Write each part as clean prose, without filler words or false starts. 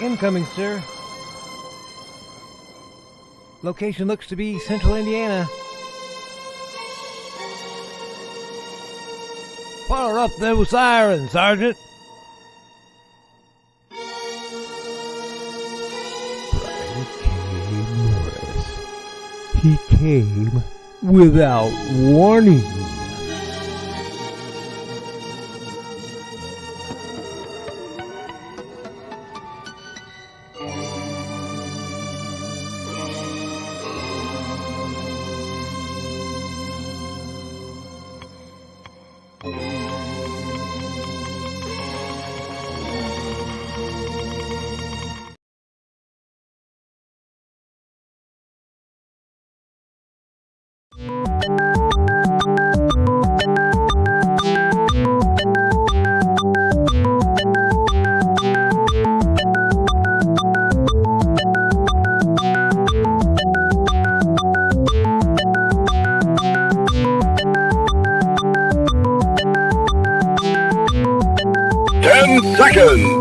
Incoming, sir. Location looks to be Central Indiana. Fire up those sirens, Sergeant. Brian K. Morris. He came without warning. Seconds.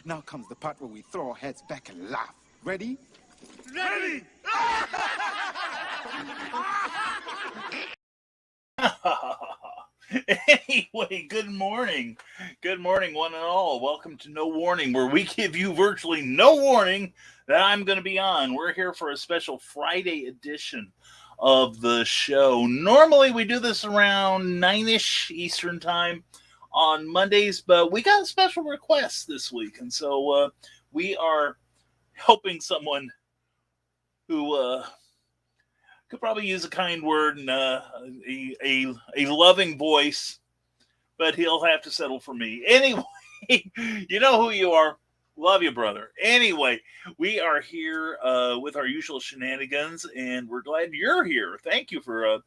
Now comes the part where we throw our heads back and laugh. Ready? Ready! Anyway, good morning. Good morning, one and all. Welcome to No Warning, where we give you virtually no warning that I'm going to be on. We're here for a special Friday edition of the show. Normally, we do this around 9-ish Eastern time on Mondays, but we got a special request this week, and so we are helping someone who could probably use a kind word and a loving voice, but he'll have to settle for me. Anyway, you know who you are. Love you, brother. Anyway, we are here with our usual shenanigans, and we're glad you're here. Thank you for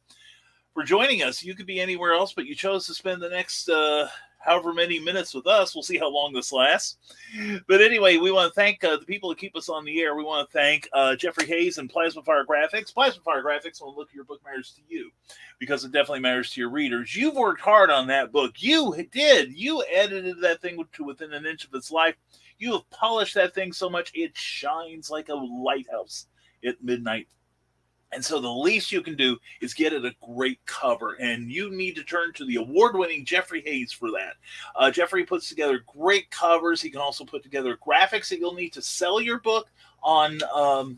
joining us. You could be anywhere else, but you chose to spend the next however many minutes with us. We'll see how long this lasts. But anyway, we want to thank the people that keep us on the air. We want to thank Jeffrey Hayes and Plasma Fire Graphics. Plasma Fire Graphics will look at your book matters to you because it definitely matters to your readers. You've worked hard on that book. You did. You edited that thing to within an inch of its life. You have polished that thing so much it shines like a lighthouse at midnight. And so the least you can do is get it a great cover. And you need to turn to the award-winning Jeffrey Hayes for that. Jeffrey puts together great covers. He can also put together graphics that you'll need to sell your book on the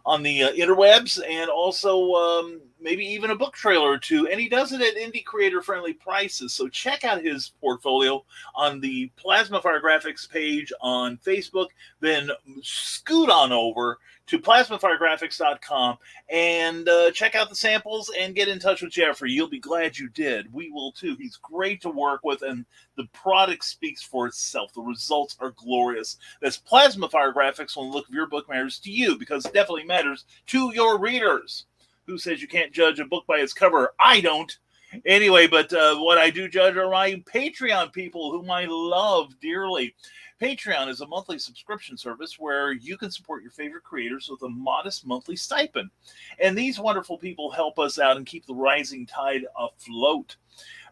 interwebs, and also maybe even a book trailer or two. And he does it at indie creator-friendly prices. So check out his portfolio on the Plasma Fire Graphics page on Facebook. Then scoot on over to plasmafiregraphics.com and check out the samples and get in touch with Jeffrey. You'll be glad you did. We will too. He's great to work with, and the product speaks for itself. The results are glorious. That's Plasma Fire Graphics when the look of your book matters to you, because it definitely matters to your readers. Who says you can't judge a book by its cover? I don't. Anyway, but what I do judge are my Patreon people, whom I love dearly. Patreon is a monthly subscription service where you can support your favorite creators with a modest monthly stipend. And these wonderful people help us out and keep the rising tide afloat.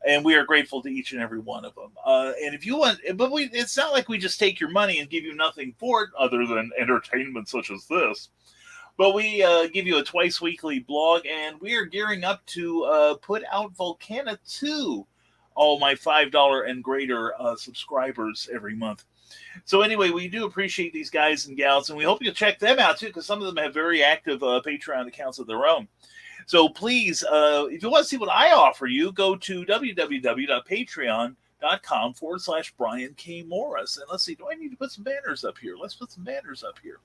And we are grateful to each and every one of them. And if you want, but it's not like we just take your money and give you nothing for it other than entertainment such as this. But we give you a twice weekly blog, and we are gearing up to put out Volcana 2, all my $5 and greater subscribers every month. So anyway, we do appreciate these guys and gals, and we hope you'll check them out too, because some of them have very active Patreon accounts of their own. So please, if you want to see what I offer you, go to www.patreon.com/Brian K. Morris. And let's see, do I need to put some banners up here? Let's put some banners up here.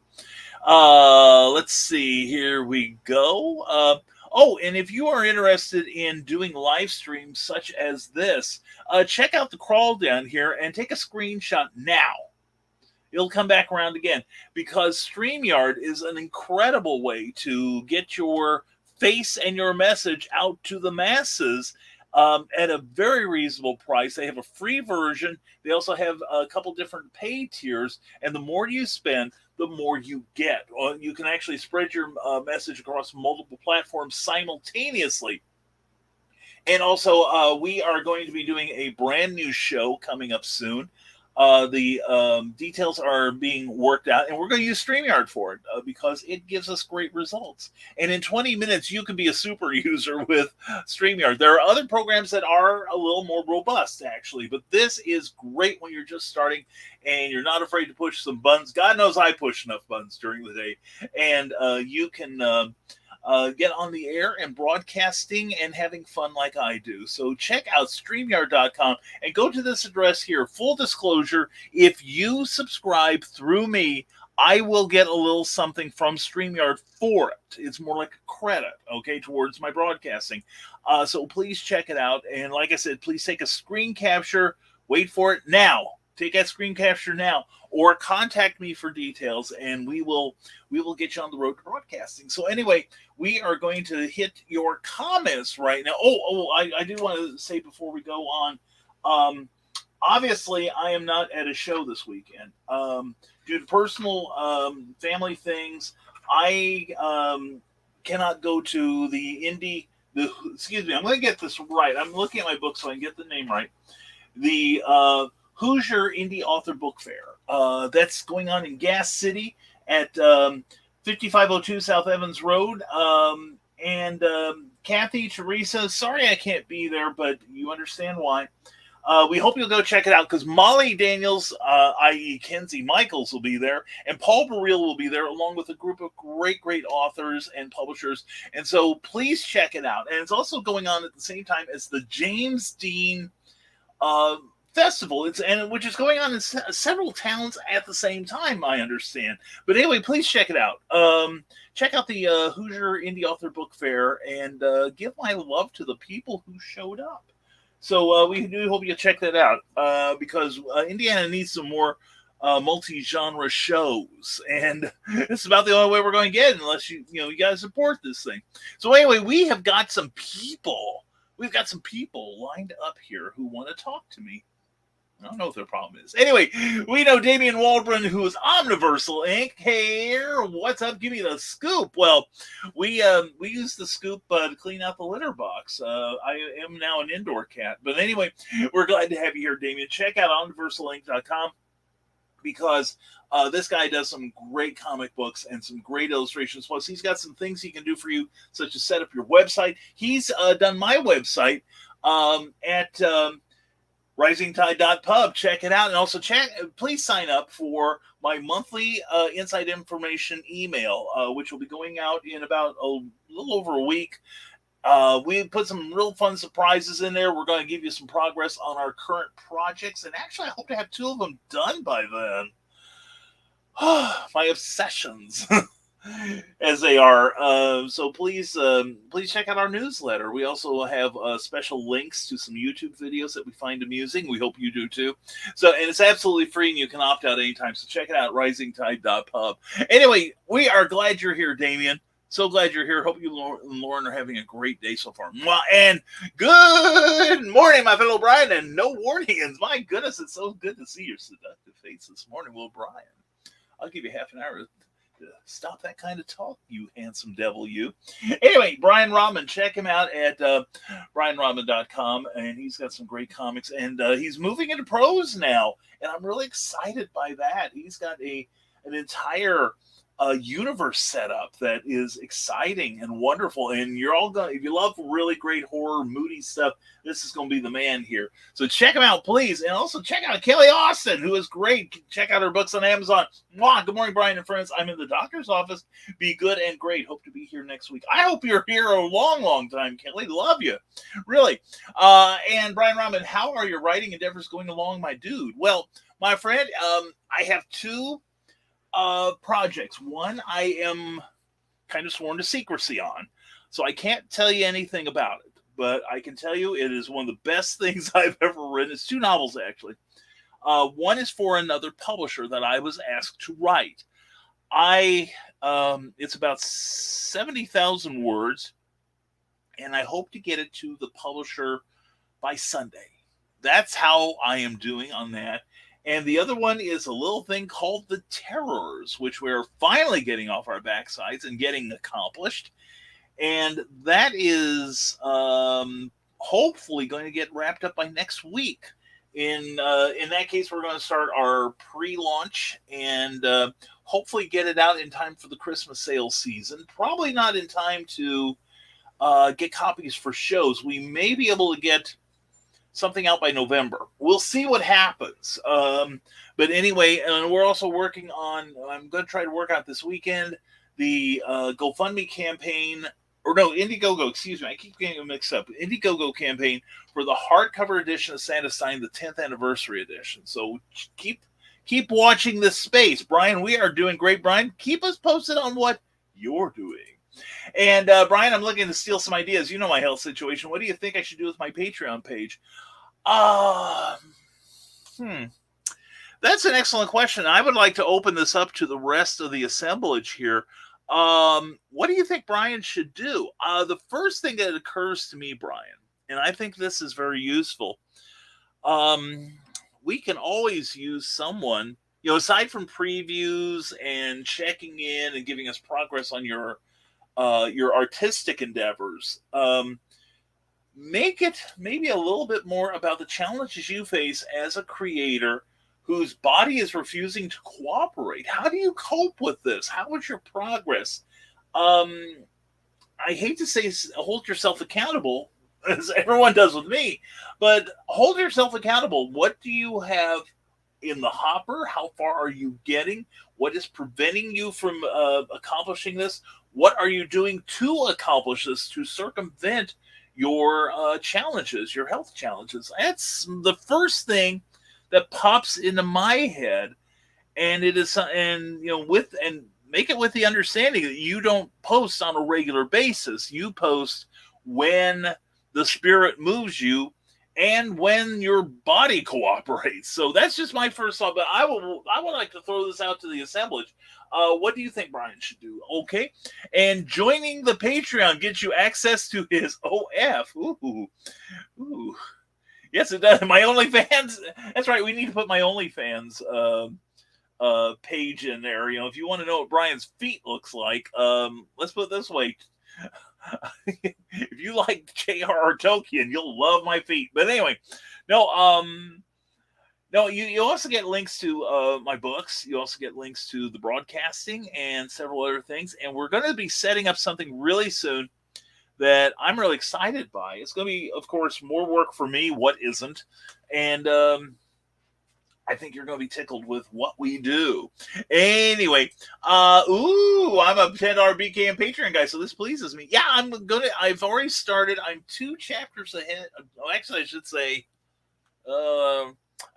Let's see, here we go. Oh, and if you are interested in doing live streams such as this, check out the crawl down here and take a screenshot now. It'll come back around again, because StreamYard is an incredible way to get your face and your message out to the masses at a very reasonable price. They have a free version. They also have a couple different pay tiers, and the more you spend, the more you get. You can actually spread your message across multiple platforms simultaneously. And also, we are going to be doing a brand new show coming up soon. The details are being worked out, and we're going to use StreamYard for it because it gives us great results. And in 20 minutes, you can be a super user with StreamYard. There are other programs that are a little more robust, actually, but this is great when you're just starting and you're not afraid to push some buttons. God knows I push enough buttons during the day, and you can get on the air and broadcasting and having fun like I do. So check out StreamYard.com and go to this address here. Full disclosure, if you subscribe through me, I will get a little something from StreamYard for it. It's more like a credit, okay, towards my broadcasting. So please check it out. And like I said, please take a screen capture. Wait for it now. Take that screen capture now, or contact me for details, and we will get you on the road to broadcasting. So anyway, we are going to hit your comments right now. I do want to say before we go on, obviously I am not at a show this weekend due to personal family things. I cannot go to the excuse me, I'm going to get this right. I'm looking at my book so I can get the name right. The Hoosier Indie Author Book Fair. That's going on in Gas City at 5502 South Evans Road. Kathy, Teresa, sorry I can't be there, but you understand why. We hope you'll go check it out because Molly Daniels, i.e. Kenzie Michaels, will be there, and Paul Burrell will be there along with a group of great authors and publishers. And so please check it out. And it's also going on at the same time as the James Dean Festival, which is going on in several towns at the same time, I understand. But anyway, please check it out. Check out the Hoosier Indie Author Book Fair and give my love to the people who showed up. So we do hope you check that out because Indiana needs some more multi-genre shows, and it's about the only way we're going to get it unless you guys support this thing. So anyway, we have got some people. We've got some people lined up here who want to talk to me. I don't know what their problem is. Anyway, we know Damian Waldron, who is Omniversal Inc. Hey, what's up? Give me the scoop. Well, we use the scoop to clean out the litter box. I am now an indoor cat. But anyway, we're glad to have you here, Damian. Check out omniversalinc.com because this guy does some great comic books and some great illustrations. Plus, he's got some things he can do for you, such as set up your website. He's done my website at risingtide.pub. Check it out. And also please sign up for my monthly inside information email, which will be going out in about a little over a week. We put some real fun surprises in there. We're going to give you some progress on our current projects. And actually, I hope to have 2 of them done by then. My obsessions. As they are. So please check out our newsletter. We also have special links to some YouTube videos that we find amusing. We hope you do too. And it's absolutely free and you can opt out anytime. So check it out, risingtide.pub. Anyway, we are glad you're here, Damian. So glad you're here. Hope you and Lauren are having a great day so far. And good morning, my fellow Brian, and no warnings. My goodness, it's so good to see your seductive face this morning. Well, Brian, I'll give you half an hour to stop that kind of talk, you handsome devil, you. Anyway, Brian Rodman, check him out at brianrodman.com, and he's got some great comics, and he's moving into prose now, and I'm really excited by that. He's got an entire universe set up that is exciting and wonderful, and you're all gonna, if you love really great horror, moody stuff, this is going to be the man here. So check him out, please, and also check out Kelly Austin, who is great. Check out her books on Amazon. Mwah! Good morning, Brian and friends. I'm in the doctor's office. Be good and great. Hope to be here next week. I hope you're here a long time, Kelly. Love you, really. And Brian Rodman, how are your writing endeavors going along, my dude? Well, my friend, I have 2 projects. One I am kind of sworn to secrecy on, so I can't tell you anything about it, but I can tell you it is one of the best things I've ever written. It's 2 novels, actually. One is for another publisher that I was asked to write. It's about 70,000 words, and I hope to get it to the publisher by Sunday. That's how I am doing on that. And the other one is a little thing called The Terrors, which we're finally getting off our backsides and getting accomplished. And that is hopefully going to get wrapped up by next week. In that case, we're going to start our pre-launch and hopefully get it out in time for the Christmas sales season. Probably not in time to get copies for shows. We may be able to get something out by November. We'll see what happens. But anyway, and we're also working on, I'm going to try to work out this weekend, the GoFundMe campaign, or no, Indiegogo, excuse me, I keep getting them mixed up. Indiegogo campaign for the hardcover edition of Santa's Sign, the 10th anniversary edition. So keep watching this space. Brian, we are doing great. Brian, keep us posted on what you're doing. And Brian, I'm looking to steal some ideas. You know my health situation. What do you think I should do with my Patreon page? That's an excellent question. I would like to open this up to the rest of the assemblage here. What do you think Brian should do? The first thing that occurs to me, Brian, and I think this is very useful, we can always use someone, aside from previews and checking in and giving us progress on your artistic endeavors, make it maybe a little bit more about the challenges you face as a creator whose body is refusing to cooperate. How do you cope with this? How is your progress? I hate to say hold yourself accountable, as everyone does with me, but hold yourself accountable. What do you have in the hopper? How far are you getting? What is preventing you from accomplishing this? What are you doing to accomplish this, to circumvent your challenges, your health challenges? That's the first thing that pops into my head, and it is, and make it with the understanding that you don't post on a regular basis. You post when the spirit moves you and when your body cooperates. So that's just my first thought. But I would like to throw this out to the assemblage. What do you think Brian should do? Okay, and joining the Patreon gets you access to his OF. Ooh. Yes, it does. My OnlyFans. That's right. We need to put my OnlyFans page in there. If you want to know what Brian's feet looks like, let's put it this way. If you like J.R.R. Tolkien, you'll love my feet. But anyway, no, you also get links to my books. You also get links to the broadcasting and several other things. And we're going to be setting up something really soon that I'm really excited by. It's going to be, of course, more work for me. What isn't? And I think you're going to be tickled with what we do. Anyway, I'm a $10 BKM Patreon guy, so this pleases me. Yeah, I've already started. I'm 2 chapters ahead. Actually, I should say a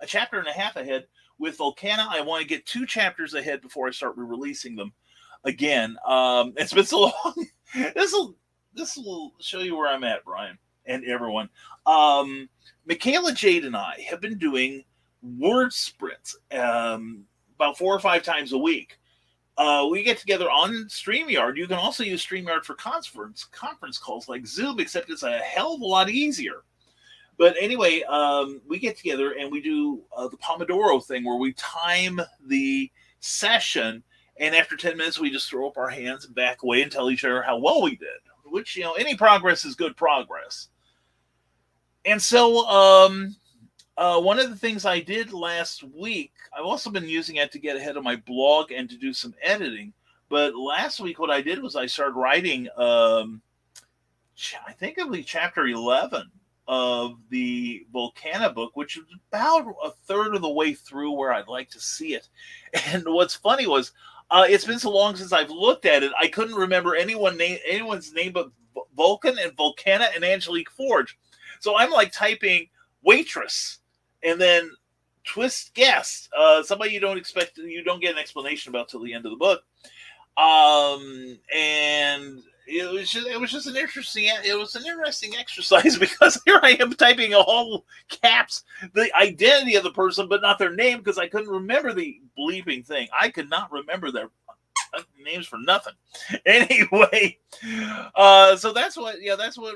chapter and a half ahead with Volcana. I want to get 2 chapters ahead before I start re-releasing them again. It's been so long. This will show you where I'm at, Brian, and everyone. Michaela Jade and I have been doing word sprints about 4 or 5 times a week. We get together on StreamYard. You can also use StreamYard for conference calls like Zoom, except it's a hell of a lot easier. But anyway, we get together and we do the Pomodoro thing where we time the session, and after 10 minutes, we just throw up our hands and back away and tell each other how well we did, which, any progress is good progress. And so one of the things I did last week, I've also been using it to get ahead of my blog and to do some editing. But last week, what I did was I started writing, I think it'll be chapter 11 of the Volcana book, which is about a third of the way through where I'd like to see it. And what's funny was, it's been so long since I've looked at it, I couldn't remember anyone's name but Vulcan and Volcana and Angelique Forge. So I'm like typing waitress and then twist guest, somebody you don't get an explanation about till the end of the book. And it was just an interesting exercise because here I am typing all caps the identity of the person but not their name because I couldn't remember the bleeping thing. I could not remember their names for nothing. Anyway, so that's what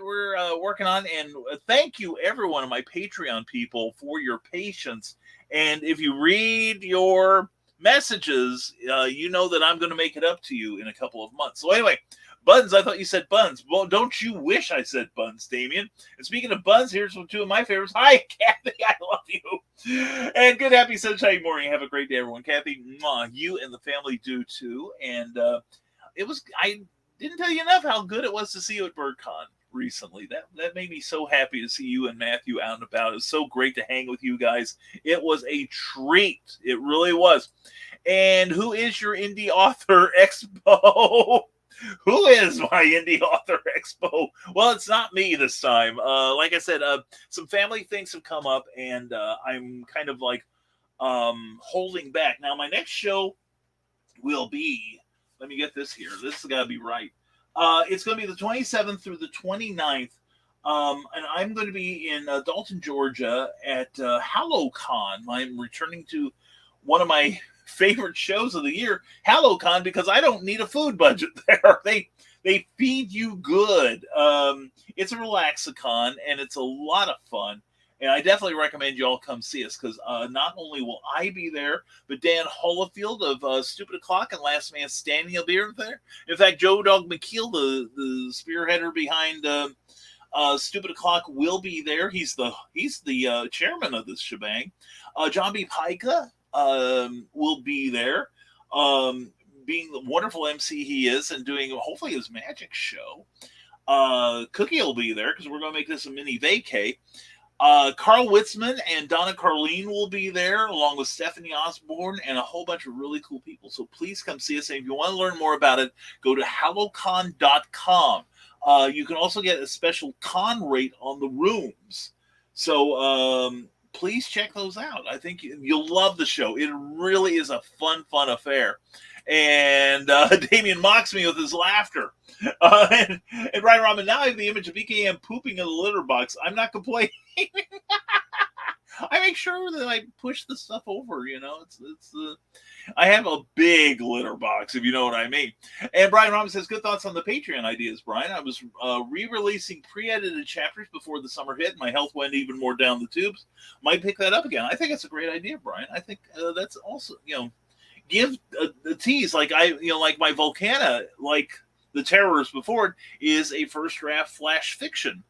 we're working on. And thank you, every one of my Patreon people, for your patience. And if you read your messages, you know that I'm going to make it up to you in a couple of months. So anyway, Buns, I thought you said buns. Well, don't you wish I said buns, Damien? And speaking of buns, here's two of my favorites. Hi, Kathy. I love you. And good, happy, sunshine morning. Have a great day, everyone. Kathy, you and the family do too. And I didn't tell you enough how good it was to see you at BirdCon recently. That made me so happy to see you and Matthew out and about. It was so great to hang with you guys. It was a treat. It really was. And who is your Indie Author Expo? Who is my Indie Author Expo? Well, it's not me this time. Like I said, some family things have come up, and I'm kind of like holding back. Now, my next show will be, let me get this here. This has got to be right. It's going to be the 27th through the 29th, and I'm going to be in Dalton, Georgia at HalloCon. I'm returning to one of my favorite shows of the year, HalloCon, because I don't need a food budget there. They feed you good. It's a relaxicon, and it's a lot of fun. And I definitely recommend you all come see us, because not only will I be there, but Dan Holofield of Stupid O'Clock and Last Man Standing will be there. In fact, Joe Dog McKeel, the spearheader behind Stupid O'Clock, will be there. He's the chairman of this shebang. John B. Pica will be there, being the wonderful MC he is, and doing hopefully his magic show. Cookie will be there, because we're going to make this a mini vacay. Carl Witzman and Donna Carlene will be there, along with Stephanie Osborne and a whole bunch of really cool people. So please come see us. And if you want to learn more about it, go to hallocon.com. You can also get a special con rate on the rooms. So please check those out. I think you'll love the show. It really is a fun affair. And Damien mocks me with his laughter. And Ryan Rahman, now I have the image of BKM pooping in the litter box. I'm not complaining. I make sure that I push the stuff over, I have a big litter box, if you know what I mean. And Brian Rahman says, good thoughts on the Patreon ideas, Brian. I was re-releasing pre-edited chapters before the summer hit. My health went even more down the tubes. Might pick that up again. I think that's a great idea, Brian. I think that's also, give a tease. Like like my Volcana, like The Terrors Before It, is a first draft flash fiction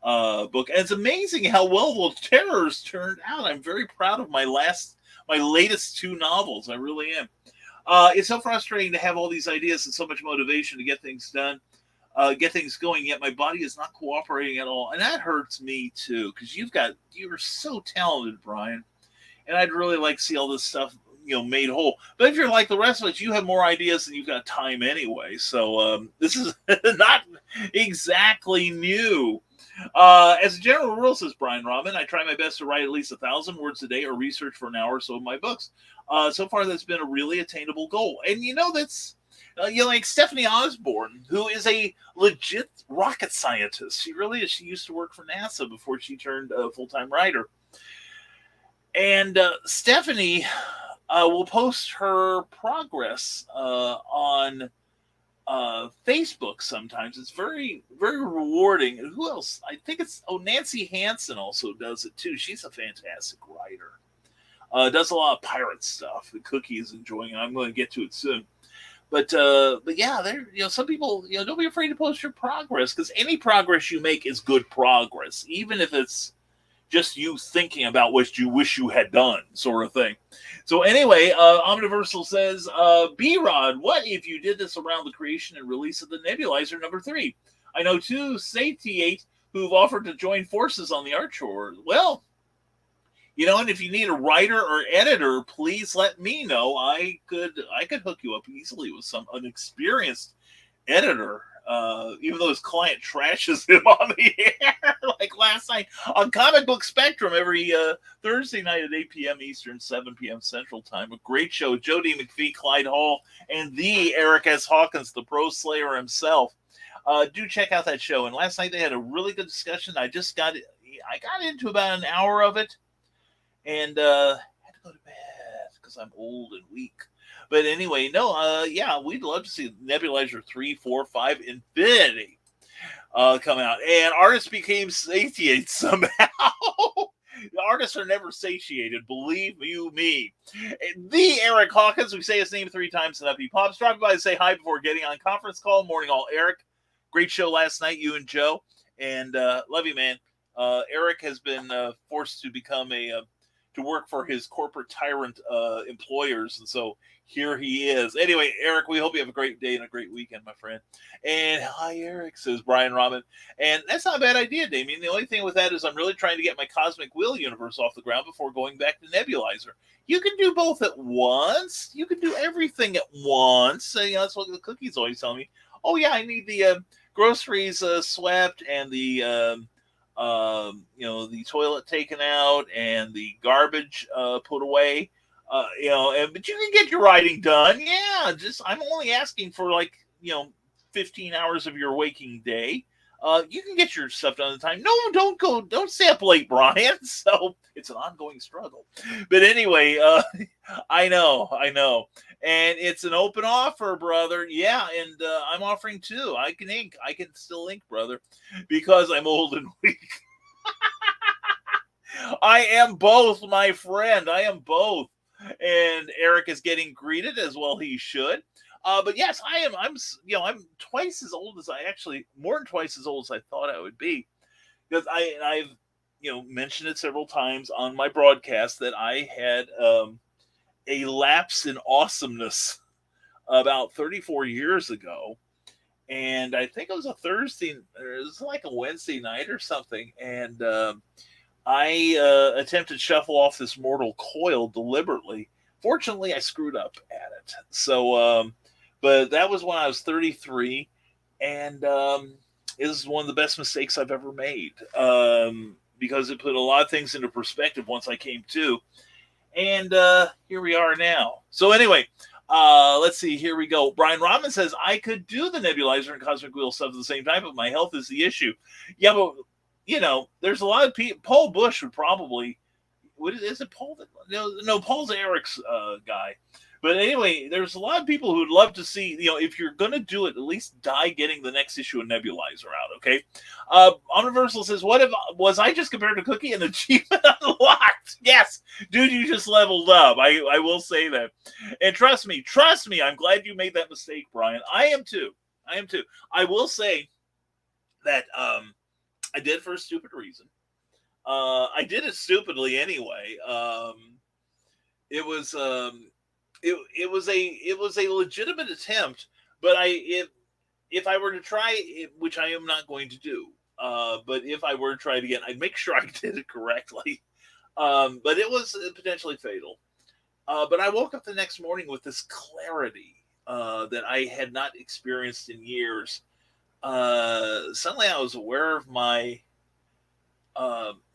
book. And it's amazing how well The Terrors turned out. I'm very proud of my latest two novels. I really am. It's so frustrating to have all these ideas and so much motivation to get things done, get things going, yet my body is not cooperating at all. And that hurts me too, because you're so talented, Brian. And I'd really like to see all this stuff made whole. But if you're like the rest of us, you have more ideas than you've got time anyway. So this is not exactly new. As a general rule, says Brian Rahman, I try my best to write at least 1,000 words a day or research for an hour or so in my books. So far, that's been a really attainable goal. And that's like Stephanie Osborne, who is a legit rocket scientist. She really is. She used to work for NASA before she turned a full-time writer. And Stephanie will post her progress on Facebook sometimes. It's very, very rewarding. And who else? I think Nancy Hansen also does it too. She's a fantastic writer. Does a lot of pirate stuff. The Cookie is enjoying it. I'm going to get to it soon. But yeah, there. Some people. Don't be afraid to post your progress, because any progress you make is good progress, even if it's just you thinking about what you wish you had done, sort of thing. So anyway, Omniversal says, B-Rod, what if you did this around the creation and release of the Nebulizer #3? I know two Satiate who've offered to join forces on the art chore. Well, and if you need a writer or editor, please let me know. I could hook you up easily with an experienced editor. Even though his client trashes him on the air, like last night on Comic Book Spectrum every Thursday night at 8 p.m. Eastern, 7 p.m. Central Time. A great show. Jody McPhee, Clyde Hall, and the Eric S. Hawkins, the Pro Slayer himself. Do check out that show. And last night they had a really good discussion. I got into about an hour of it, and had to go to bed because I'm old and weak. But anyway, no, yeah, we'd love to see Nebulizer 3, 4, 5, Infinity come out. And artists became satiated somehow. The artists are never satiated, believe you me. The Eric Hawkins, we say his name 3 times enough. He pops, dropping by to say hi before getting on conference call. Morning all, Eric. Great show last night, you and Joe. And love you, man. Eric has been forced to become to work for his corporate tyrant employers. And so here he is. Anyway, Eric, we hope you have a great day and a great weekend, my friend. And hi, Eric, says Brian Robin. And that's not a bad idea, Damien. The only thing with that is I'm really trying to get my Cosmic Wheel universe off the ground before going back to Nebulizer. You can do both at once. You can do everything at once. That's what the cookies always tell me. Oh, yeah, I need the groceries swept and the the toilet taken out and the garbage put away, but you can get your writing done. Yeah, I'm only asking for 15 hours of your waking day. You can get your stuff done in time. No, don't stay up late, Brian. So it's an ongoing struggle. But anyway, I know. And it's an open offer, brother. Yeah, and I'm offering too. I can still ink, brother, because I'm old and weak. I am both, my friend. I am both. And Eric is getting greeted as well. He should. But yes, I am. I'm twice as old as more than twice as old as I thought I would be, because I've mentioned it several times on my broadcast that I had a lapse in awesomeness about 34 years ago. And I think it was a Thursday, or it was like a Wednesday night or something. And I attempted to shuffle off this mortal coil deliberately. Fortunately, I screwed up at it. So, but that was when I was 33. And it was one of the best mistakes I've ever made, because it put a lot of things into perspective once I came to. And here we are now. So anyway, let's see. Here we go. Brian Robin says, I could do the Nebulizer and Cosmic Wheel stuff at the same time, but my health is the issue. Yeah, but, there's a lot of people. Paul Bush would probably. Is it Paul? No, Paul's Eric's guy. But anyway, there's a lot of people who would love to see, if you're going to do it, at least die getting the next issue of Nebulizer out, okay? Omniversal says, was I just compared to Cookie and achievement unlocked? Yes, dude, you just leveled up. I will say that. And trust me, I'm glad you made that mistake, Brian. I am too. I will say that I did it for a stupid reason. I did it stupidly anyway. It was a legitimate attempt, but if I were to try it, which I am not going to do, but if I were to try it again, I'd make sure I did it correctly. But it was potentially fatal. But I woke up the next morning with this clarity that I had not experienced in years. Suddenly I was aware of my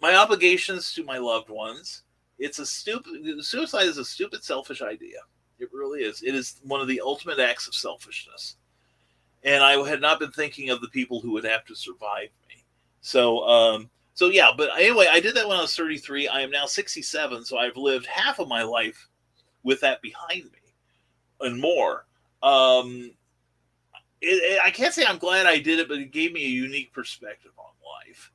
obligations to my loved ones. Suicide is a stupid, selfish idea. It really is. It is one of the ultimate acts of selfishness. And I had not been thinking of the people who would have to survive me. So yeah, but anyway, I did that when I was 33. I am now 67, so I've lived half of my life with that behind me and more. I can't say I'm glad I did it, but it gave me a unique perspective on life.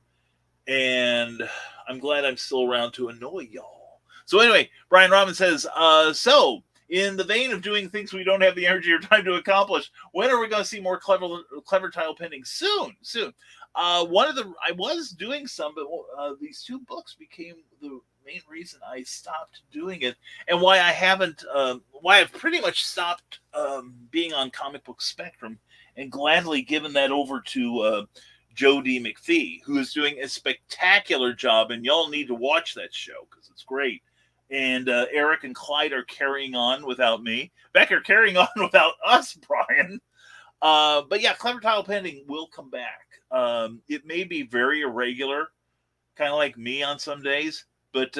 And I'm glad I'm still around to annoy y'all. So anyway, Brian Robin says, so in the vein of doing things we don't have the energy or time to accomplish, when are we going to see more clever title pending? Soon. I was doing some, but these 2 books became the main reason I stopped doing it, and why I've pretty much stopped being on Comic Book Spectrum and gladly given that over to Joe D. McPhee, who is doing a spectacular job, and y'all need to watch that show because it's great. And Eric and Clyde are carrying on without me. Becker carrying on without us, Brian. But yeah, Clever Title Pending will come back. It may be very irregular, kind of like me on some days, but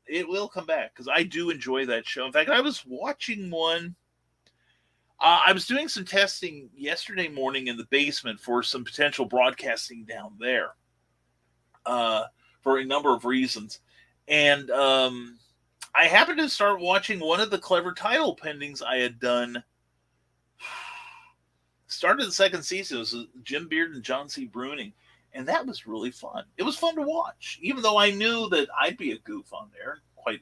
it will come back because I do enjoy that show. In fact, I was watching one. I was doing some testing yesterday morning in the basement for some potential broadcasting down there for a number of reasons. And I happened to start watching one of the clever title pendings I had done. Started the second season. It was Jim Beard and John C. Bruning. And that was really fun. It was fun to watch, even though I knew that I'd be a goof on there. Quite,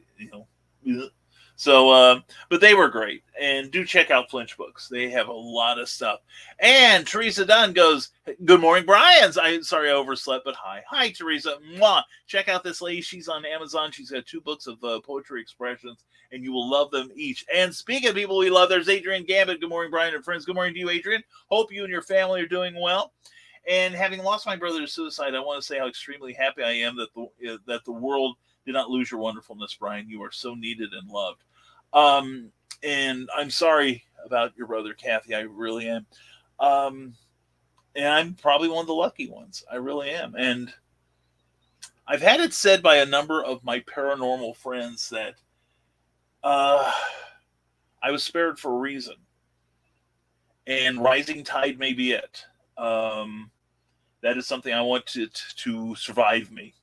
So, but they were great. And do check out Flinch Books. They have a lot of stuff. And Teresa Dunn goes, "Good morning, Brian's." Sorry I overslept, but hi. Hi, Teresa. Mwah. Check out this lady. She's on Amazon. She's got 2 books of poetry expressions, and you will love them each. And speaking of people we love, there's Adrian Gambit. Good morning, Brian and friends. Good morning to you, Adrian. Hope you and your family are doing well. And having lost my brother to suicide, I want to say how extremely happy I am that the world did not lose your wonderfulness, Brian. You are so needed and loved. And I'm sorry about your brother, Kathy. I really am. And I'm probably one of the lucky ones. I really am. And I've had it said by a number of my paranormal friends that I was spared for a reason. And rising tide may be it. That is something I want to survive me.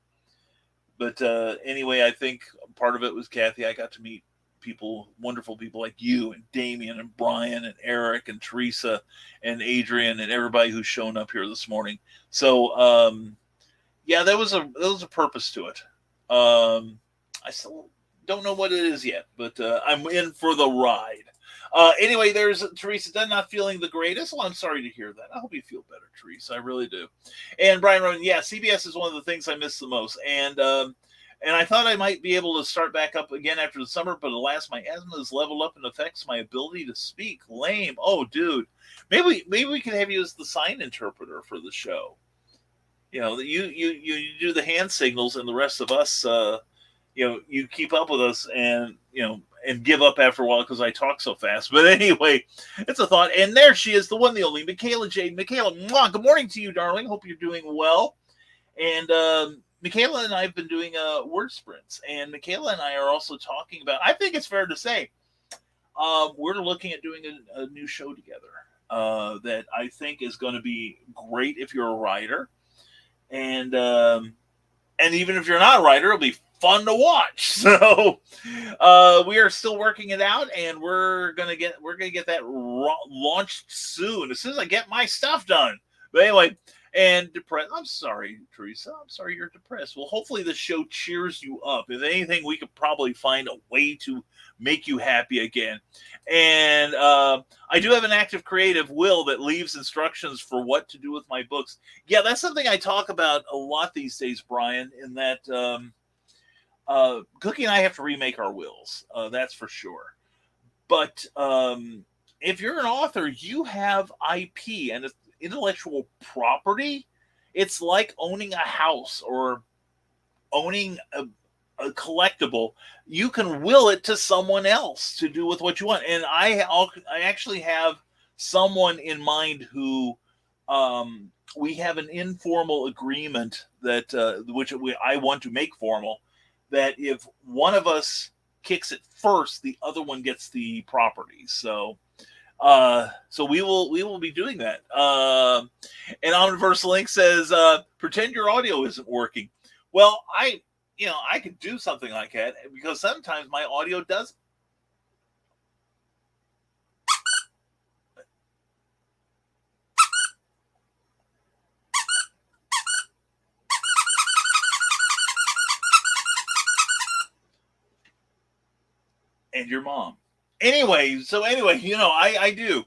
But anyway, I think part of it was Kathy. I got to meet people, wonderful people like you and Damien and Brian and Eric and Teresa and Adrian and everybody who's shown up here this morning. So yeah, there was a purpose to it. I still don't know what it is yet, but I'm in for the ride. Anyway, there's Teresa Dunn not feeling the greatest. Well, I'm sorry to hear that. I hope you feel better, Teresa. I really do. And Brian Rowan, yeah, CBS is one of the things I miss the most. And I thought I might be able to start back up again after the summer, but alas, my asthma has leveled up and affects my ability to speak. Lame. Oh, dude. Maybe we can have you as the sign interpreter for the show. You do the hand signals, and the rest of us, you keep up with us, and and give up after a while because I talk so fast. But anyway, it's a thought. And there she is, the one, the only, Michaela Jade. Michaela, mwah, good morning to you, darling. Hope you're doing well. And Michaela and I have been doing word sprints. And Michaela and I are also talking about, I think it's fair to say, we're looking at doing a new show together that I think is going to be great if you're a writer. And even if you're not a writer, it'll be fun to watch. So we are still working it out, and we're gonna get that launched soon, as soon as I get my stuff done. But anyway, and depressed. I'm sorry, Teresa. I'm sorry you're depressed. Well, hopefully the show cheers you up. If anything, we could probably find a way to make you happy again. And I do have an active creative, Will, that leaves instructions for what to do with my books. Yeah, that's something I talk about a lot these days, Brian, in that Cookie and I have to remake our wills. That's for sure. But if you're an author, you have IP and intellectual property. It's like owning a house or owning a collectible. You can will it to someone else to do with what you want. And I actually have someone in mind who we have an informal agreement that I want to make formal, that if one of us kicks it first, the other one gets the property. So we will be doing that. And Omniverse Link says, pretend your audio isn't working. Well, I could do something like that, because sometimes my audio doesn't. And your mom. Anyway, I do.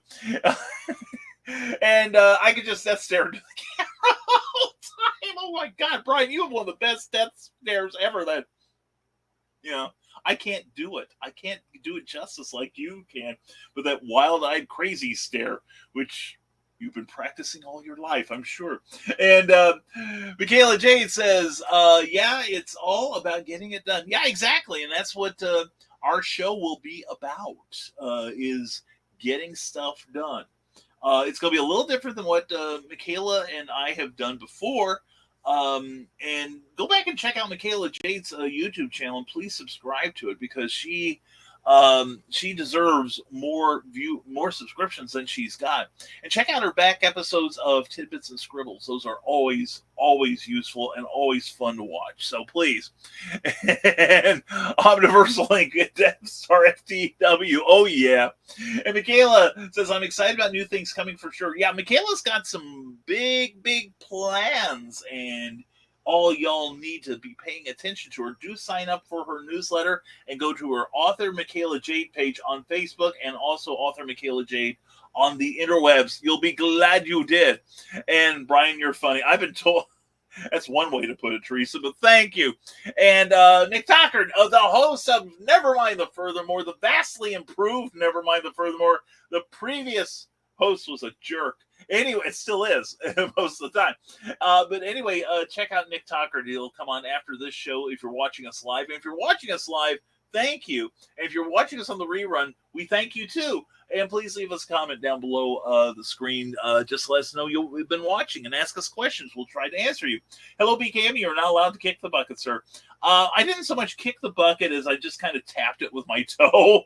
And I could just death stare into the camera all the time. Oh my God, Brian, you have one of the best death stares ever. That, I can't do it. I can't do it justice like you can. But that wild-eyed crazy stare, which you've been practicing all your life, I'm sure. And Michaela Jade says, yeah, it's all about getting it done. Yeah, exactly. And that's what our show will be about, is getting stuff done. It's going to be a little different than what Michaela and I have done before. And go back and check out Michaela Jade's YouTube channel, and please subscribe to it, because she She deserves more subscriptions than she's got. And check out her back episodes of Tidbits and Scribbles. Those are always useful and always fun to watch. So please. And Omniversal Link, Star FTW. Oh yeah. And Michaela says, I'm excited about new things coming for sure. Yeah, Michaela's got some big plans, and all y'all need to be paying attention to her. Do sign up for her newsletter and go to her Author Michaela Jade page on Facebook and also Author Michaela Jade on the interwebs. You'll be glad you did. And Brian, you're funny. I've been told that's one way to put it, Teresa, but thank you. And Nick Tucker, the host of Nevermind the Furthermore, the vastly improved Nevermind the Furthermore. The previous host was a jerk. Anyway, it still is most of the time. But anyway, check out Nick Tucker. He'll come on after this show if you're watching us live. And if you're watching us live, thank you. And if you're watching us on the rerun, we thank you too. And please leave us a comment down below the screen. Just let us know you've been watching and ask us questions. We'll try to answer you. Hello, BKM. You're not allowed to kick the bucket, sir. I didn't so much kick the bucket as I just kind of tapped it with my toe.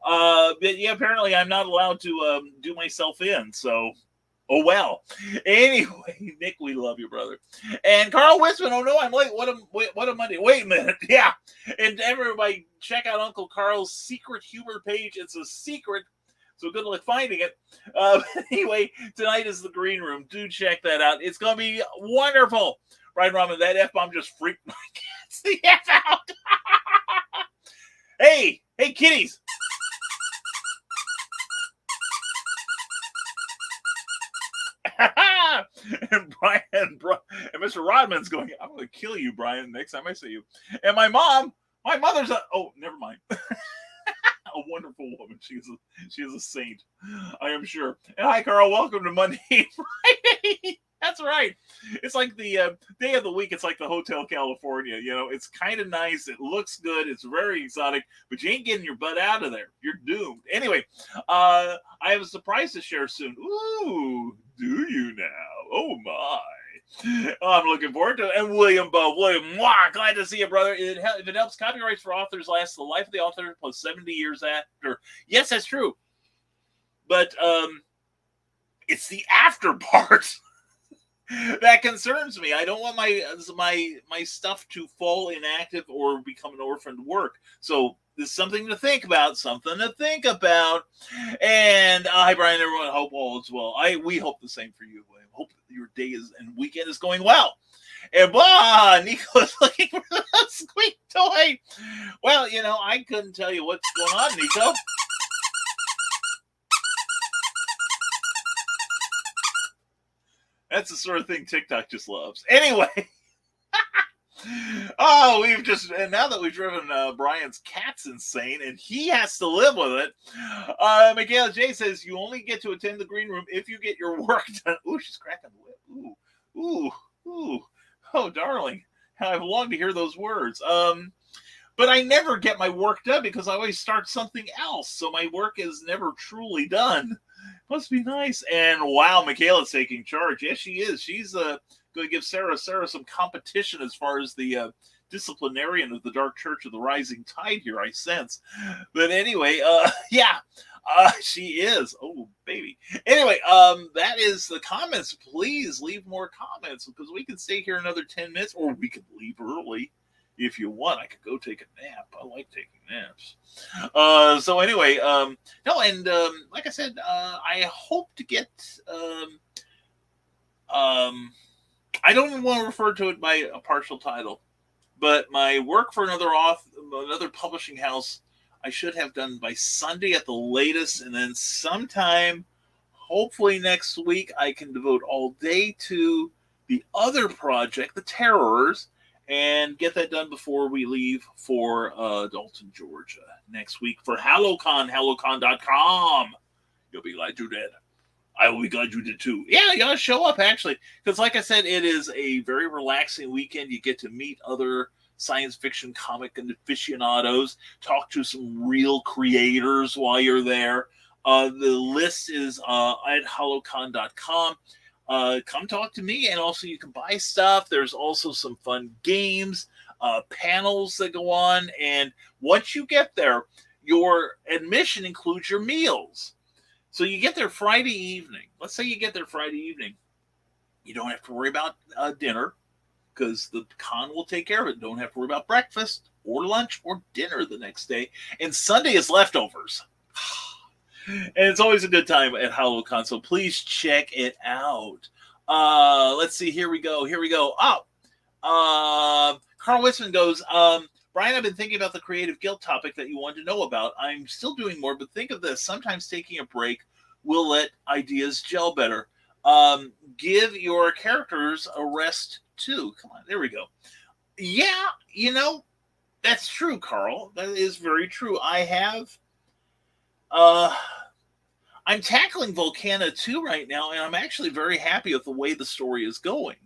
But yeah, apparently I'm not allowed to do myself in. So, oh well. Anyway, Nick, we love you, brother. And Carl Wisman, oh no, I'm late. What a Monday. Wait a minute. Yeah. And everybody, check out Uncle Carl's secret humor page. It's a secret, so good luck finding it. Anyway, tonight is the Green Room. Do check that out. It's going to be wonderful. Right, Robin, that F-bomb just freaked my cats the F out. Hey, kitties. And Brian and Mr. Rodman's going, I'm going to kill you, Brian, next time I see you. And my mother's never mind. A wonderful woman. She is a saint, I am sure. And hi, Carl. Welcome to Monday Friday. That's right. It's like the day of the week. It's like the Hotel California. You know, it's kind of nice. It looks good. It's very exotic, but you ain't getting your butt out of there. You're doomed. Anyway, I have a surprise to share soon. Ooh, do you now? Oh my. I'm looking forward to it. And William, glad to see you, brother. If it helps, copyrights for authors last the life of the author plus 70 years after. Yes, that's true. But it's the after part that concerns me. I don't want my stuff to fall inactive or become an orphaned work. So there's something to think about. And hi, Brian. Everyone, hope all is well. We hope the same for you, William. Hope your day and weekend is going well. And Nico is looking for the squeak toy. Well, I couldn't tell you what's going on, Nico. That's the sort of thing TikTok just loves. Anyway. And now that we've driven Brian's cats insane and he has to live with it, Michaela J says you only get to attend the Green Room if you get your work done. Ooh, she's cracking the whip. Ooh. Oh, darling. I've longed to hear those words. But I never get my work done because I always start something else. So my work is never truly done. Must be nice. And wow, Michaela's taking charge. Yes, she is. She's going to give Sarah some competition as far as the disciplinarian of the Dark Church of the Rising Tide here, I sense. But anyway, she is. Oh, baby. Anyway, that is the comments. Please leave more comments because we can stay here another 10 minutes or we could leave early. If you want, I could go take a nap. I like taking naps. So anyway, like I said, I hope to get. I don't even want to refer to it by a partial title, but my work for another publishing house, I should have done by Sunday at the latest, and then sometime, hopefully next week, I can devote all day to the other project, The Terrors, and get that done before we leave for Dalton, Georgia next week for HalloCon, hallocon.com. You'll be glad you did. I will be glad you did too. Yeah, you gotta show up actually. Because like I said, it is a very relaxing weekend. You get to meet other science fiction comic and aficionados, talk to some real creators while you're there. The list is at HalloCon.com. Come talk to me, and also you can buy stuff. There's also some fun games, panels that go on, and once you get there, your admission includes your meals. So you get there Friday evening. Let's say you get there Friday evening. You don't have to worry about dinner because the con will take care of it. Don't have to worry about breakfast or lunch or dinner the next day. And Sunday is leftovers. And it's always a good time at HallowCon, so please check it out. Let's see. Here we go. Carl Witzman goes, Brian, I've been thinking about the creative guilt topic that you wanted to know about. I'm still doing more, but think of this. Sometimes taking a break will let ideas gel better. Give your characters a rest too. Come on, there we go. Yeah, that's true, Carl. That is very true. I'm tackling Volcana 2 right now, and I'm actually very happy with the way the story is going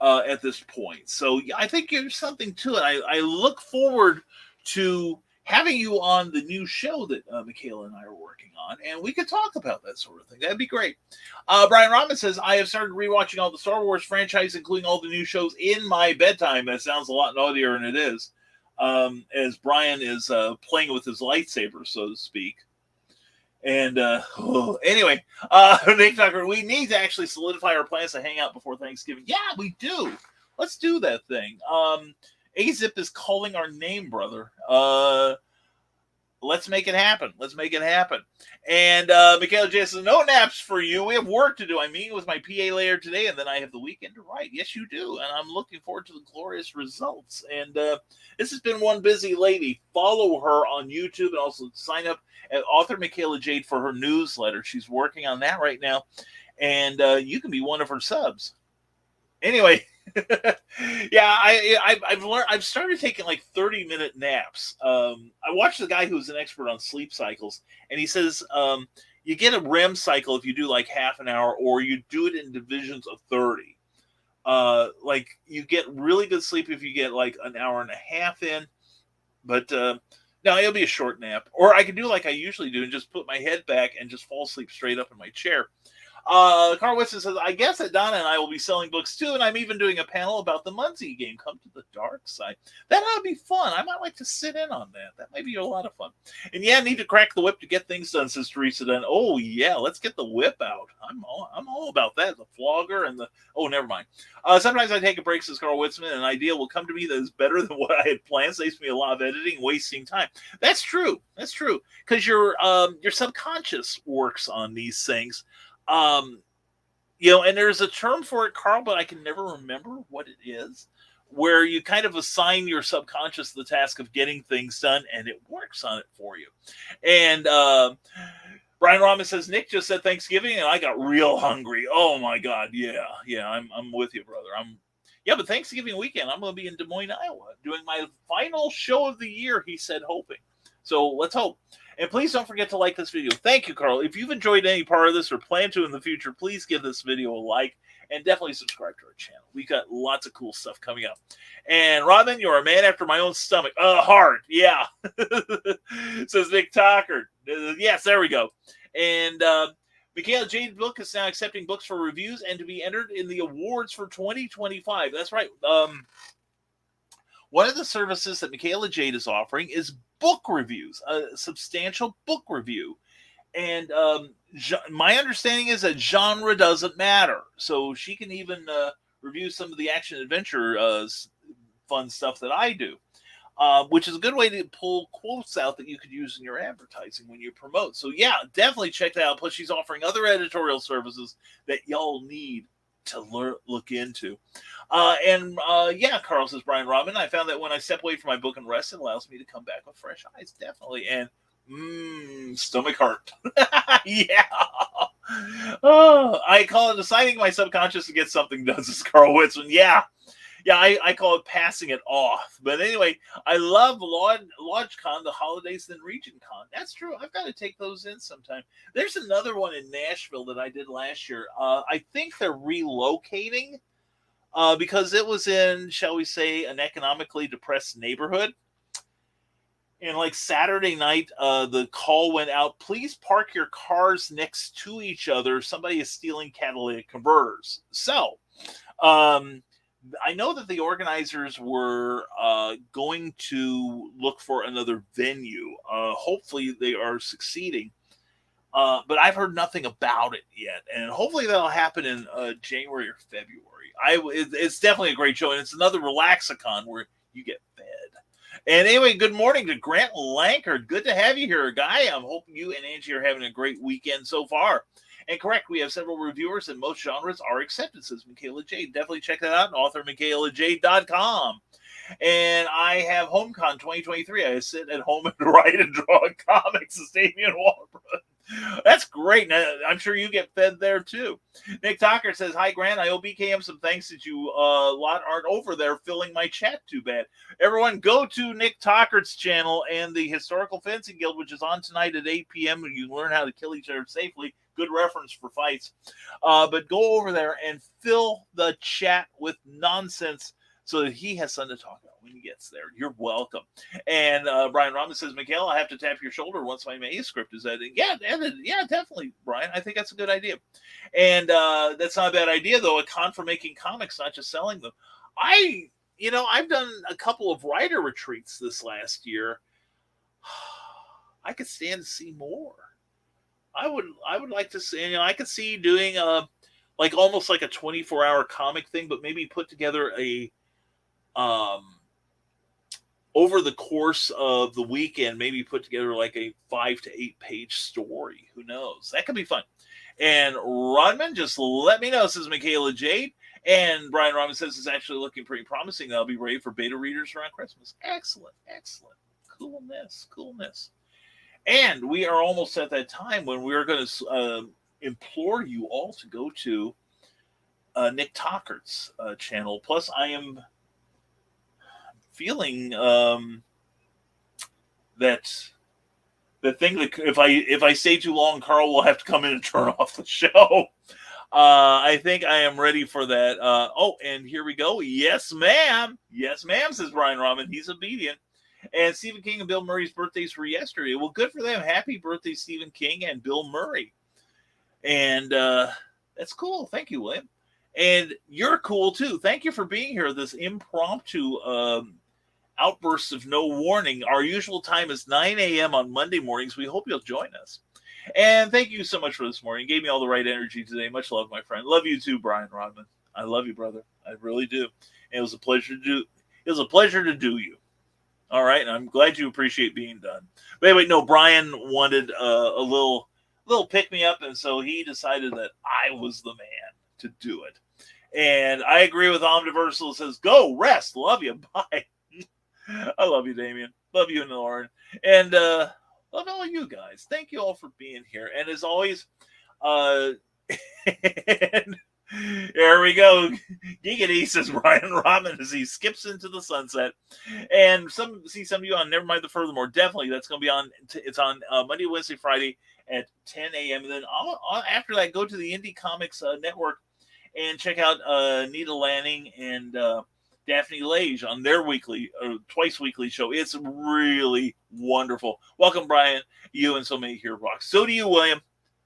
at this point. So I think there's something to it. I look forward to having you on the new show that Michaela and I are working on, and we could talk about that sort of thing. That'd be great. Brian Rahman says, I have started rewatching all the Star Wars franchise, including all the new shows, in my bedtime. That sounds a lot naughtier than it is, as Brian is playing with his lightsaber, so to speak. And anyway, Nick Tucker, we need to actually solidify our plans to hang out before Thanksgiving. Yeah, we do. Let's do that thing. AZIP is calling our name, brother. Let's make it happen. And Michaela J says, no naps for you. We have work to do. I'm meeting with my PA later today, and then I have the weekend to write. Yes, you do. And I'm looking forward to the glorious results. And this has been one busy lady. Follow her on YouTube and also sign up at Author Michaela Jade for her newsletter. She's working on that right now. And you can be one of her subs. Anyway. Yeah, I've started taking like 30-minute naps. I watched a guy who's an expert on sleep cycles, and he says you get a REM cycle if you do like half an hour, or you do it in divisions of 30. Like you get really good sleep if you get like an hour and a half in, but no, it'll be a short nap. Or I can do like I usually do and just put my head back and just fall asleep straight up in my chair. Carl Winston says, I guess that Donna and I will be selling books too, and I'm even doing a panel about the Muncie game, Come to the Dark Side. That ought to be fun. I might like to sit in on that. That might be a lot of fun. And yeah, I need to crack the whip to get things done, says Teresa Dunn. Oh yeah, let's get the whip out. I'm all about that. The flogger and the, oh, never mind. Sometimes I take a break, says Carl Witzman, and an idea will come to me that is better than what I had planned. Saves me a lot of editing, wasting time. That's true. Because your subconscious works on these things. And there's a term for it, Carl, but I can never remember what it is, where you kind of assign your subconscious the task of getting things done, and it works on it for you. And Brian Rahman says, Nick just said Thanksgiving, and I got real hungry. Oh my God, yeah, I'm with you, brother. But Thanksgiving weekend, I'm going to be in Des Moines, Iowa, doing my final show of the year, he said, hoping. So let's hope. And please don't forget to like this video. Thank you, Carl. If you've enjoyed any part of this or plan to in the future, please give this video a like and definitely subscribe to our channel. We got lots of cool stuff coming up. And Robin, you're a man after my own stomach. Heart, yeah. Says Vic Tucker. Yes, there we go. And Michaela Jade Book is now accepting books for reviews and to be entered in the awards for 2025. That's right. One of the services that Michaela Jade is offering is book reviews, a substantial book review. And my understanding is that genre doesn't matter. So she can even review some of the action-adventure fun stuff that I do, which is a good way to pull quotes out that you could use in your advertising when you promote. So, yeah, definitely check that out. Plus, she's offering other editorial services that y'all need to look into. Yeah, Carl, says Brian Robin, I found that when I step away from my book and rest, it allows me to come back with fresh eyes. Definitely. And stomach hurt. Yeah. I call it assigning my subconscious to get something done, says Carl Witzman. Yeah, I call it passing it off. But anyway, I love LodgeCon, the Holidays Then RegionCon. That's true. I've got to take those in sometime. There's another one in Nashville that I did last year. I think they're relocating because it was in, shall we say, an economically depressed neighborhood. And like Saturday night, the call went out, please park your cars next to each other. Somebody is stealing catalytic converters. So, I know that the organizers were going to look for another venue. Hopefully, they are succeeding. But I've heard nothing about it yet, and hopefully that'll happen in January or February. It's definitely a great show, and it's another Relaxicon where you get fed. And anyway, good morning to Grant Lankard. Good to have you here, guy. I'm hoping you and Angie are having a great weekend so far. And correct, we have several reviewers, and most genres are accepted, says Michaela Jade. Definitely check that out, authormichaelajade.com. And I have HomeCon 2023. I sit at home and write and draw comics, as Damian Walbrook. That's great. Now, I'm sure you get fed there too. Nick Talker says, hi, Grant. I owe BKM some thanks that you lot aren't over there filling my chat too bad. Everyone, go to Nick Talker's channel and the Historical Fencing Guild, which is on tonight at 8 p.m. and you learn how to kill each other safely. Good reference for fights. But go over there and fill the chat with nonsense so that he has something to talk about when he gets there. You're welcome. And Brian Robin says, Miguel, I have to tap your shoulder once my manuscript is edited. Yeah, definitely, Brian. I think that's a good idea. And that's not a bad idea, though. A con for making comics, not just selling them. I've done a couple of writer retreats this last year. I could stand to see more. I would like to see, I could see doing almost like a 24-hour comic thing, but maybe put together a over the course of the weekend, maybe put together like a 5 to 8 page story. Who knows? That could be fun. And Rodman, just let me know, says Michaela Jade. And Brian Rodman says it's actually looking pretty promising. I'll be ready for beta readers around Christmas. Excellent. Coolness. And we are almost at that time when we are going to implore you all to go to Nick Talker's channel. Plus, I am feeling that the thing that if I stay too long, Carl will have to come in and turn off the show. I think I am ready for that. And here we go. Yes, ma'am, says Brian Rahman. He's obedient. And Stephen King and Bill Murray's birthdays were yesterday. Well, good for them. Happy birthday, Stephen King and Bill Murray. And that's cool. Thank you, William. And you're cool, too. Thank you for being here. This impromptu outburst of no warning. Our usual time is 9 a.m. on Monday mornings. We hope you'll join us. And thank you so much for this morning. You gave me all the right energy today. Much love, my friend. Love you, too, Brian Rodman. I love you, brother. I really do. And it was a pleasure to do you. All right, and I'm glad you appreciate being done. But anyway, no, Brian wanted a little pick-me-up, and so he decided that I was the man to do it. And I agree with Omniversal. Says, go, rest, love you, bye. I love you, Damien. Love you, Lauren. And love all you guys. Thank you all for being here. And as always, there we go. Giggity, says Brian Robin as he skips into the sunset. And some of you on Never Mind the Furthermore. Definitely, that's going to be on. It's on Monday, Wednesday, Friday at 10 a.m. And then after that, go to the Indie Comics Network and check out Nita Lanning and Daphne Lage on their twice weekly show. It's really wonderful. Welcome, Brian. You and so many here rock. So do you, William.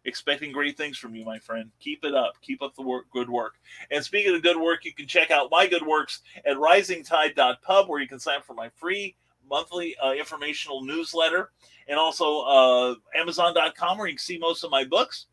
Expecting great things from you, my friend. Keep it up. Keep up the good work. And speaking of good work, you can check out my good works at risingtide.pub, where you can sign up for my free monthly informational newsletter. And also amazon.com, where you can see most of my books.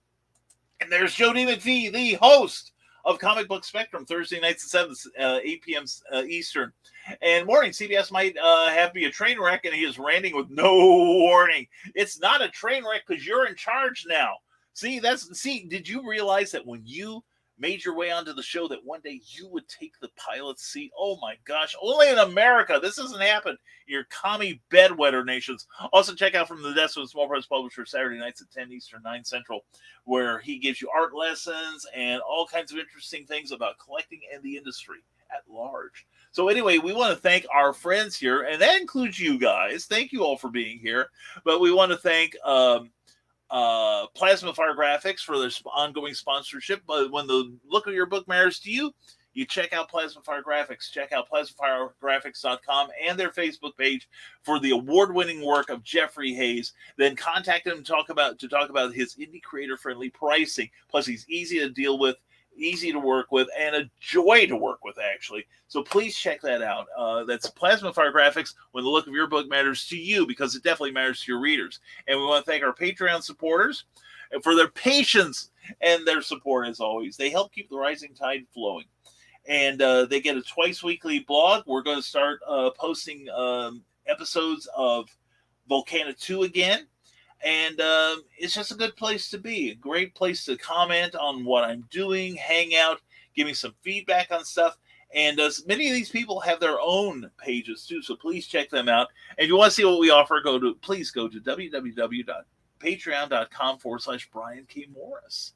And there's Jody McPhee, the host of Comic Book Spectrum, Thursday nights at 8 p.m. Eastern. And morning, CBS might have be a train wreck, and he is ranting with no warning. It's not a train wreck because you're in charge now. See, did you realize that when you made your way onto the show that one day you would take the pilot's seat? Oh my gosh, only in America. This doesn't happen in your commie bedwetter nations. Also check out From the Desk of a Small Press Publisher Saturday nights at 10 Eastern, 9 Central, where he gives you art lessons and all kinds of interesting things about collecting and the industry at large. So anyway, we want to thank our friends here, and that includes you guys. Thank you all for being here. But we want to thank Plasma Fire Graphics for their ongoing sponsorship. But when the look of your book matters to you, you check out Plasma Fire Graphics. Check out plasmafiregraphics.com and their Facebook page for the award-winning work of Jeffrey Hayes. Then contact him to talk about his indie creator-friendly pricing. Plus, he's easy to deal with. easy to work with, and a joy to work with, actually. So please check that out. That's Plasma Fire Graphics, when the look of your book matters to you, because it definitely matters to your readers. And we want to thank our Patreon supporters for their patience and their support, as always. They help keep the rising tide flowing. And they get a twice weekly blog. We're going to start posting episodes of Volcana 2 again. And it's just a good place to be. A great place to comment on what I'm doing, hang out, give me some feedback on stuff. And many of these people have their own pages too, so please check them out. And if you want to see what we offer, please go to www.patreon.com/Brian K. Morris.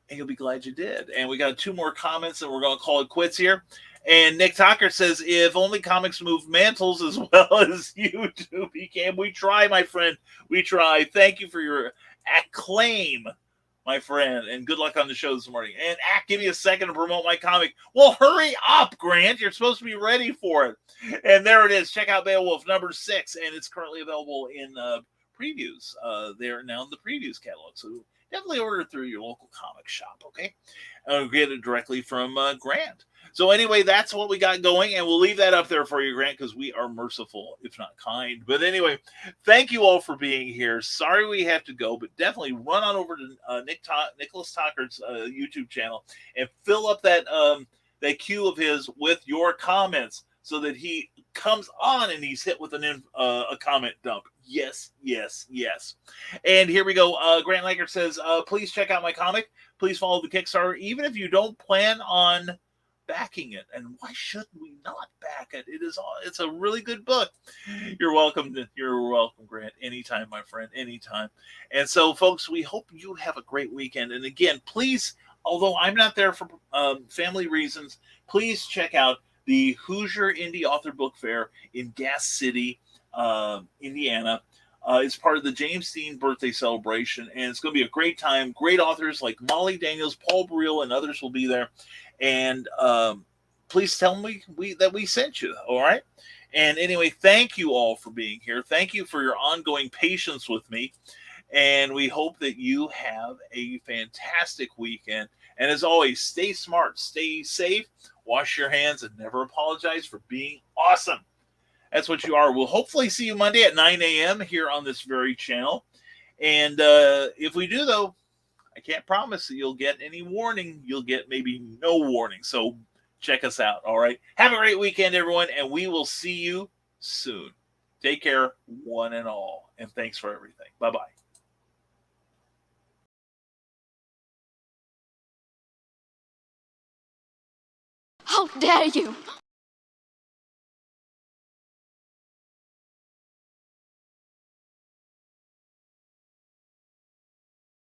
And you'll be glad you did. And we got 2 more comments, and we're going to call it quits here. And Nick Tucker says, if only comics move mantles as well as you do, BKM. We try, my friend. We try. Thank you for your acclaim, my friend. And good luck on the show this morning. And give me a second to promote my comic. Well, hurry up, Grant. You're supposed to be ready for it. And there it is. Check out Beowulf number 6. And it's currently available in previews. They're now in the previews catalog. So definitely order through your local comic shop, okay? Get it directly from Grant. So anyway, that's what we got going, and we'll leave that up there for you, Grant, because we are merciful, if not kind. But anyway, thank you all for being here. Sorry we have to go, but definitely run on over to Nicholas Tucker's YouTube channel and fill up that queue of his with your comments so that he comes on and he's hit with a comment dump. Yes, yes, yes. And here we go. Grant Lankert says, please check out my comic. Please follow the Kickstarter, even if you don't plan on backing it. And why shouldn't we not back it? It's a really good book. You're welcome, Grant. Anytime, my friend, anytime. And so, folks, we hope you have a great weekend. And again, please, although I'm not there for family reasons, please check out the Hoosier Indie Author Book Fair in Gas City, Indiana. It's part of the James Dean birthday celebration, and it's going to be a great time. Great authors like Molly Daniels, Paul Burrell, and others will be there. And please tell me that we sent you, all right? And anyway, thank you all for being here. Thank you for your ongoing patience with me. And we hope that you have a fantastic weekend. And as always, stay smart, stay safe, wash your hands, and never apologize for being awesome. That's what you are. We'll hopefully see you Monday at 9 a.m. here on this very channel. And if we do, though, I can't promise that you'll get any warning. You'll get maybe no warning. So check us out, all right? Have a great weekend, everyone, and we will see you soon. Take care, one and all. And thanks for everything. Bye-bye. How dare you!